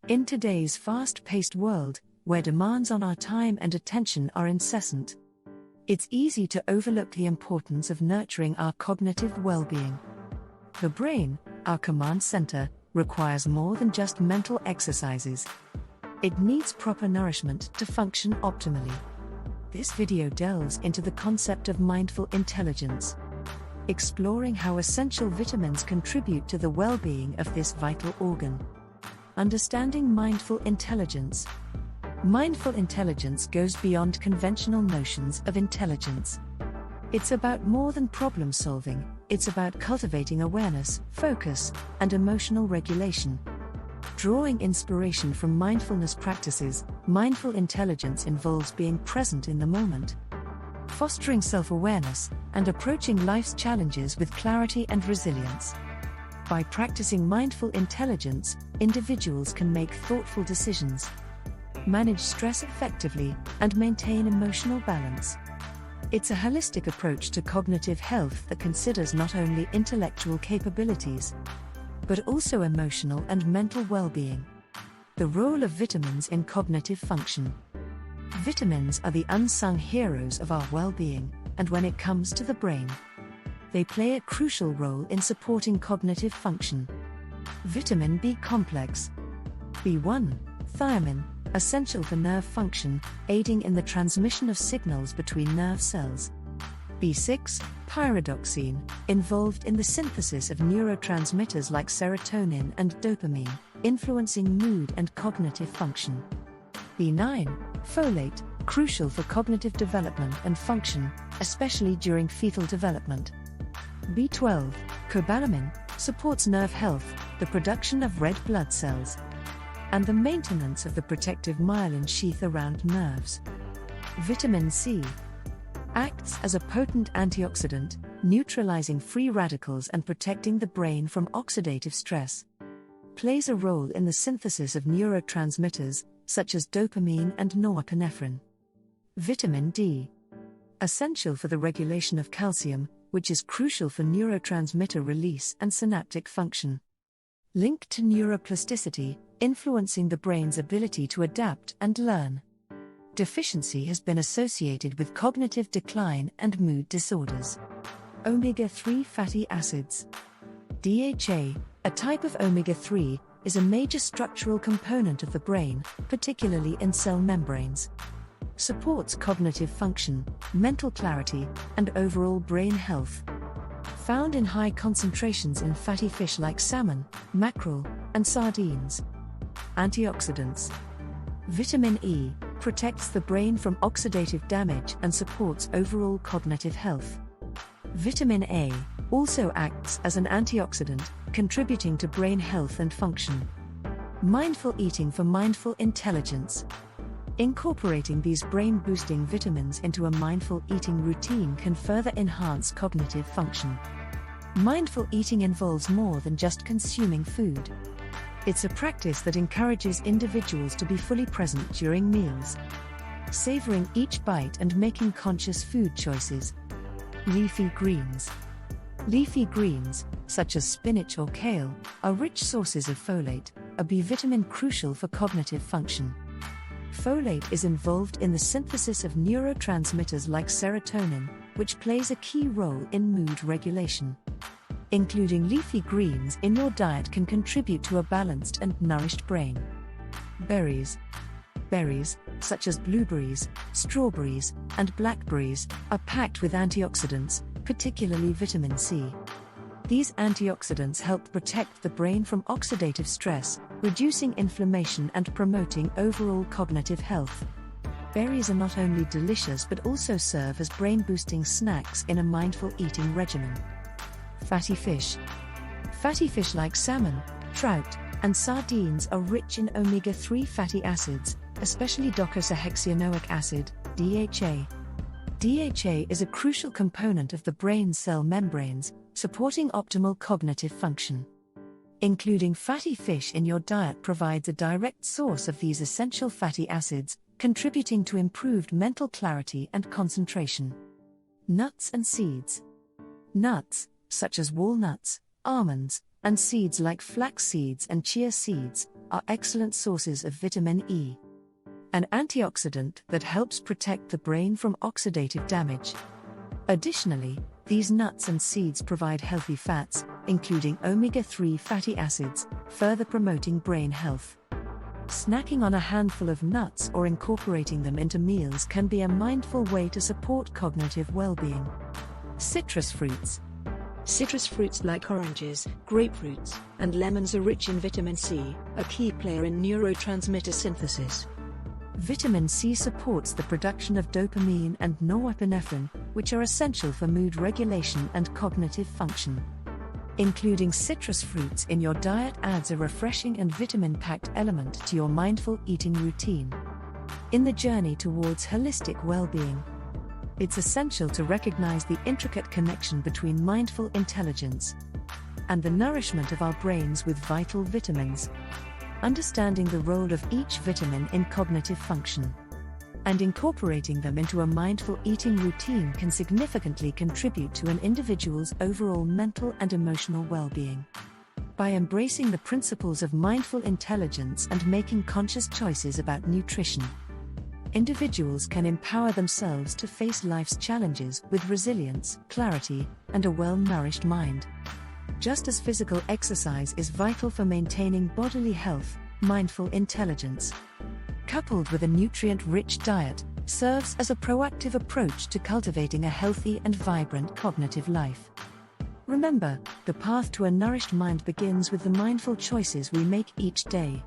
In today's fast-paced world, where demands on our time and attention are incessant, it's easy to overlook the importance of nurturing our cognitive well-being. The brain, our command center, requires more than just mental exercises. It needs proper nourishment to function optimally. This video delves into the concept of mindful intelligence, exploring how essential vitamins contribute to the well-being of this vital organ. Understanding mindful intelligence. Mindful intelligence goes beyond conventional notions of intelligence. It's about more than problem solving, it's about cultivating awareness, focus, and emotional regulation. Drawing inspiration from mindfulness practices, mindful intelligence involves being present in the moment, fostering self-awareness, and approaching life's challenges with clarity and resilience. By practicing mindful intelligence, individuals can make thoughtful decisions, manage stress effectively, and maintain emotional balance. It's a holistic approach to cognitive health that considers not only intellectual capabilities, but also emotional and mental well-being. The role of vitamins in cognitive function. Vitamins are the unsung heroes of our well-being, and when it comes to the brain, they play a crucial role in supporting cognitive function. Vitamin B complex. B1, thiamine, essential for nerve function, aiding in the transmission of signals between nerve cells. B6, pyridoxine, involved in the synthesis of neurotransmitters like serotonin and dopamine, influencing mood and cognitive function. B9, folate, crucial for cognitive development and function, especially during fetal development. B12, cobalamin, supports nerve health, the production of red blood cells, and the maintenance of the protective myelin sheath around nerves. Vitamin C acts as a potent antioxidant, neutralizing free radicals and protecting the brain from oxidative stress. Plays a role in the synthesis of neurotransmitters, such as dopamine and norepinephrine. Vitamin D, essential for the regulation of calcium, which is crucial for neurotransmitter release and synaptic function. Linked to neuroplasticity, influencing the brain's ability to adapt and learn. Deficiency has been associated with cognitive decline and mood disorders. Omega-3 fatty acids. DHA, a type of omega-3, is a major structural component of the brain, particularly in cell membranes. Supports cognitive function, mental clarity, and overall brain health. Found in high concentrations in fatty fish like salmon, mackerel, and sardines. Antioxidants. Vitamin E protects the brain from oxidative damage and supports overall cognitive health. Vitamin A also acts as an antioxidant, contributing to brain health and function. Mindful eating for mindful intelligence. Incorporating these brain-boosting vitamins into a mindful eating routine can further enhance cognitive function. Mindful eating involves more than just consuming food. It's a practice that encourages individuals to be fully present during meals, savoring each bite and making conscious food choices. Leafy greens. Leafy greens, such as spinach or kale, are rich sources of folate, a B vitamin crucial for cognitive function. Folate is involved in the synthesis of neurotransmitters like serotonin, which plays a key role in mood regulation. Including leafy greens in your diet can contribute to a balanced and nourished brain. Berries. Berries, such as blueberries, strawberries, and blackberries, are packed with antioxidants, particularly vitamin C. These antioxidants help protect the brain from oxidative stress, reducing inflammation and promoting overall cognitive health. Berries are not only delicious but also serve as brain-boosting snacks in a mindful eating regimen. Fatty fish. Fatty fish like salmon, trout, and sardines are rich in omega-3 fatty acids, especially docosahexaenoic acid, DHA. DHA is a crucial component of the brain cell membranes, supporting optimal cognitive function. Including fatty fish in your diet provides a direct source of these essential fatty acids, contributing to improved mental clarity and concentration. Nuts and seeds. Nuts, such as walnuts, almonds, and seeds like flax seeds and chia seeds, are excellent sources of vitamin E, an antioxidant that helps protect the brain from oxidative damage. Additionally, these nuts and seeds provide healthy fats, including omega-3 fatty acids, further promoting brain health. Snacking on a handful of nuts or incorporating them into meals can be a mindful way to support cognitive well-being. Citrus fruits. Citrus fruits like oranges, grapefruits, and lemons are rich in vitamin C, a key player in neurotransmitter synthesis. Vitamin C supports the production of dopamine and norepinephrine, which are essential for mood regulation and cognitive function. Including citrus fruits in your diet adds a refreshing and vitamin-packed element to your mindful eating routine. In the journey towards holistic well-being, it's essential to recognize the intricate connection between mindful intelligence and the nourishment of our brains with vital vitamins. Understanding the role of each vitamin in cognitive function and incorporating them into a mindful eating routine can significantly contribute to an individual's overall mental and emotional well-being. By embracing the principles of mindful intelligence and making conscious choices about nutrition, individuals can empower themselves to face life's challenges with resilience, clarity, and a well-nourished mind. Just as physical exercise is vital for maintaining bodily health, mindful intelligence, coupled with a nutrient-rich diet, serves as a proactive approach to cultivating a healthy and vibrant cognitive life. Remember, the path to a nourished mind begins with the mindful choices we make each day.